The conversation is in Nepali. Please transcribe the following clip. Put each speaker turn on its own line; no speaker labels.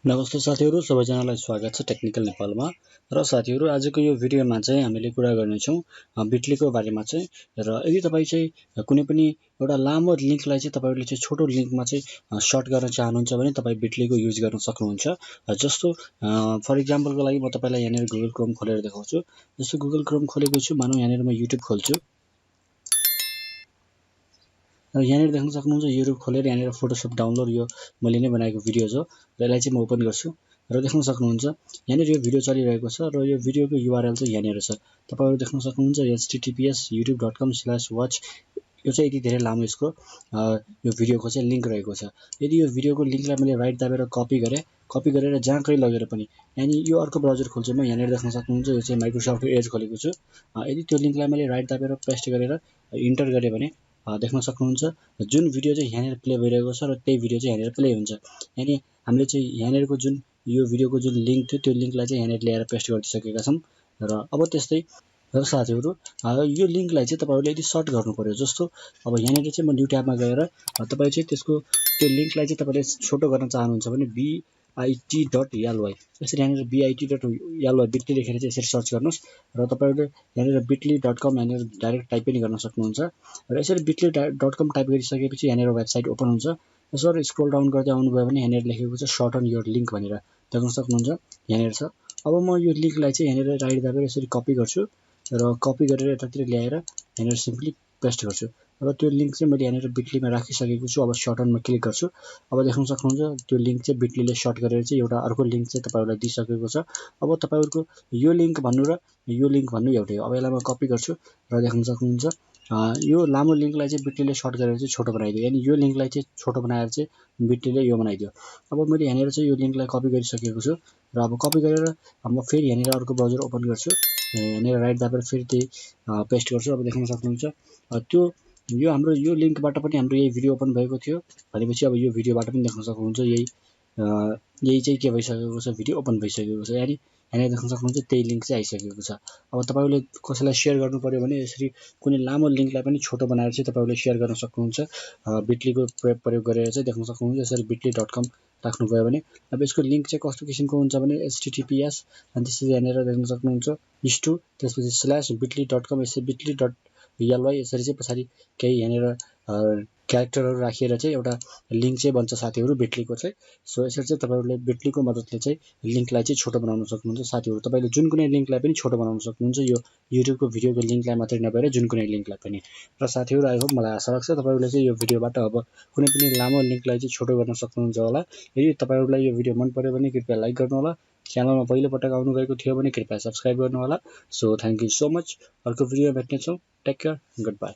नमस्ते साथीहरु, सबैजनालाई स्वागत छ टेक्निकल नेपालमा। र साथीहरु, आजको यो भिडियोमा चाहिँ हामीले कुरा गर्नेछौं बिटलीको बारेमा चाहिँ। र यदि तपाई चाहिँ कुनै पनि एउटा लामो लिंकलाई चाहिँ तपाईहरुले चाहिँ छोटो लिंकमा चाहिँ सर्ट गर्न चाहनुहुन्छ भने तपाई बिटलीको युज गर्न सक्नुहुन्छ। जस्तो फर एक्जाम्पलको लागि म तपाईलाई यहाँनिर गुगल क्रोम खोलेर देखाउँछु। जस्तो गुगल क्रोम खोलेको छु, मानौ यहाँनिर म युट्युब खोल्छु। र यहाँनिर देख्न सक्नुहुन्छ युट्युब खोलेर यहाँनिर फोटोशप डाउनलोड यो मैले नै बनाएको भिडियो हो। र यसलाई चाहिँ म ओपन गर्छु र देख्न सक्नुहुन्छ यहाँनिर यो भिडियो चलिरहेको छ र यो भिडियोको URL चाहिँ यहाँनिर छ। तपाईहरु देख्न सक्नुहुन्छ https://youtube.com/watch। यो चाहिँ यति धेरै लामो यसको यो भिडियोको चाहिँ लिंक रहेको छ। यदि यो भिडियोको लिंकलाई मैले राइट दाबेर कपी गरेर जहाँ कहीँ लगेर पनि यानी यो अर्को ब्राउजर खोल्छु म। यहाँनिर देख्न सक्नुहुन्छ यो चाहिँ माइक्रोसफ्ट एज खोलेको छु। यदि त्यो लिंकलाई मैले राइट दाबेर पेस्ट गरेर इन्टर गरे भने देख्न सक्नुहुन्छ जुन भिडियो चाहिँ यहाँनिर प्ले भइरहेको छ र त्यही भिडियो चाहिँ यहाँनिर प्ले हुन्छ। यानी हामीले चाहिँ यहाँनिरको जुन यो भिडियोको जुन लिंक थियो त्यो लिंकलाई चाहिँ यहाँनिर ल्याएर पेस्ट गरिसकेका छौं। र अब त्यस्तै र साथीहरु, यो लिंकलाई चाहिँ तपाईहरुले यदि सर्ट गर्नु पर्यो, जस्तो अब यहाँनिर चाहिँ म न्यू ट्याबमा गएर तपाई चाहिँ त्यसको त्यो लिंकलाई चाहिँ तपाईले छोटो गर्न चाहनुहुन्छ भने bit.ly यसरी यहाँनिर bit.ly बिटली लेखेर चाहिँ यसरी सर्च गर्नुस् र तपाईहरुले यहाँनिर bitly.com यहाँनिर डाइरेक्ट टाइप पनि गर्न सक्नुहुन्छ। र यसरी bitly.com टाइप गरिसकेपछि यहाँनिर वेबसाइट ओपन हुन्छ। यसरी स्क्रोल डाउन गर्दै आउनुभयो भने यहाँनिर लेखेको छ शॉर्टन योर लिंक भनेर देख्न सक्नुहुन्छ यहाँनिर छ। अब म यो लिंकलाई चाहिँ यहाँनिर राइट दाबेर यसरी कपी गर्छु र कपी गरेर यतातिर ल्याएर यहाँनिर सिम्पली पेस्ट गर्छु र त्यो लिंक चाहिँ मैले यहाँनिर बिटलीमा राखिसकेको छु। अब शॉर्टनमा क्लिक गर्छु। अब देख्न सक्नुहुन्छ त्यो लिंक चाहिँ बिटलीले सर्ट गरेर चाहिँ एउटा अर्को लिंक चाहिँ तपाईहरुलाई दिइसकेको छ। अब तपाईहरुको यो लिंक भन्नु र यो लिंक भन्नु एउटै हो। अब यसलाई म कपी गर्छु र देख्न सक्नुहुन्छ यो लामो लिंकलाई चाहिँ बिटलीले सर्ट गरेर चाहिँ छोटो बनाइदियो। यानी यो लिंकलाई चाहिँ छोटो बनाएर चाहिँ बिटलीले यो बनाइदियो। अब मैले यहाँनिर चाहिँ यो लिंकलाई कपी गरिसकेको छु र अब कपी गरेर म फेरि यहाँनिर अर्को ब्राउजर ओपन गर्छु। यहाँनिर राइट दाबेर फेरि त्यही पेस्ट गर्छु। अब देख्न सक्नुहुन्छ त्यो यो हाम्रो यो लिंकबाट पनि हाम्रो यही भिडियो ओपन भएको थियो भनेपछि अब यो भिडियोबाट पनि देख्न सक्नुहुन्छ यही चाहिँ के भइसकेको छ, भिडियो ओपन भइसकेको छ। यानी यहाँनिर देख्न सक्नुहुन्छ त्यही लिंक चाहिँ आइसकेको छ। अब तपाईले कसैलाई शेयर गर्नु पर्यो भने यसरी कुनै लामो लिंकलाई पनि छोटो बनाएर चाहिँ तपाईले शेयर गर्न सक्नुहुन्छ। बिटलीको प्रयोग गरेर चाहिँ देख्न सक्नुहुन्छ यसरी bitly.com राख्नु भयो भने। अब यसको लिंक चाहिँ कस्तो किसिमको हुन्छ भने https अनि त्यसपछि यहाँनिर देख्न सक्नुहुन्छ /, त्यसपछि /bitly.com यसरी bitly.ly यसरी चाहिँ पछाडी केही यहाँनिर क्यारेक्टरहरु राखेर चाहिँ एउटा लिंक चाहिँ बन्छ साथीहरु बिटलीको चाहिँ। सो यसरी चाहिँ तपाईहरुले बिटलीको मद्दतले चाहिँ लिंकलाई चाहिँ छोटो बनाउन सक्नुहुन्छ साथीहरु। तपाईले जुन कुनै लिंकलाई पनि छोटो बनाउन सक्नुहुन्छ, यो युट्युबको भिडियोको लिंकलाई मात्रै नभएर जुन कुनै लिंकलाई पनि। र साथीहरु, आई होप मलाई आशा लाग्छ तपाईहरुले चाहिँ यो भिडियोबाट अब कुनै पनि लामो लिंकलाई चाहिँ छोटो गर्न सक्नुहुन्छ होला। यदि तपाईहरुलाई यो भिडियो मन पर्यो भने कृपया लाइक गर्नु होला। च्यानलमा पहिलो पटक आउनु भएको थियो भने कृपया सब्स्क्राइब गर्नु होला। So thank you so much. अर्को भिडियोमा भेट्ने छौं। Take care, good by.